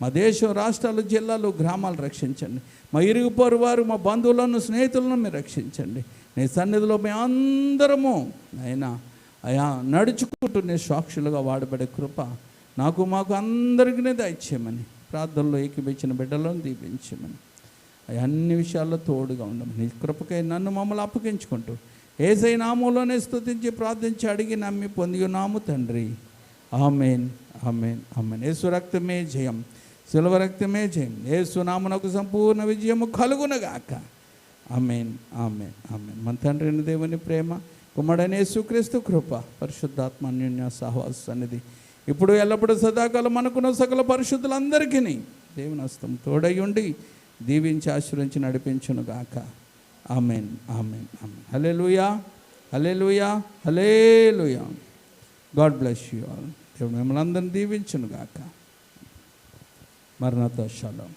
మా దేశం, రాష్ట్రాలు, జిల్లాలు, గ్రామాలు రక్షించండి. మా ఇరుగుపోరు వారు, మా బంధువులను, స్నేహితులను మీరు రక్షించండి. నీ సన్నిధిలో మేమందరము అయినా అయా నడుచుకుంటూ నీ సాక్షులుగా వాడబడే కృప మాకు అందరికీ దయచేయమని, ప్రార్థనలో ఏకీపించిన బిడ్డలను దీవించమని, అన్ని విషయాల్లో తోడుగా ఉండమని, నీ కృపకై నన్ను మమ్మల్ని అప్పగించుకుంటూ యేసయ్య నామములోనే స్తుతించి ప్రార్థించి అడిగి నమ్మి పొంది ఉన్నాము తండ్రి. ఆమేన్, ఆమేన్, ఆమేన్. యేసు రక్తమే జయం, శిలువ రక్తమే జయం. యేసు నామమునకు సంపూర్ణ విజయము కలుగునగాక. ఆమేన్, ఆమేన్, ఆమేన్. మన తండ్రి అయిన దేవుని ప్రేమ, కుమారుడైన యేసుక్రీస్తు కృప, పరిశుద్ధాత్మ అన్యోన్య సహవాస సన్నిధి ఇప్పుడు ఎల్లప్పుడూ సదాకాలం మనకున్న సకల పరిశుద్ధులందరికీ దేవుని హస్తం తోడై ఉండి దీవించి ఆశీర్వదించి నడిపించునుగాక. Amen, amen, amen. Hallelujah, hallelujah, hallelujah. God bless you all. దేవుడు మిమ్మల్ని అందరిని దీవించునుగాక. మరణతో షాలోమ్.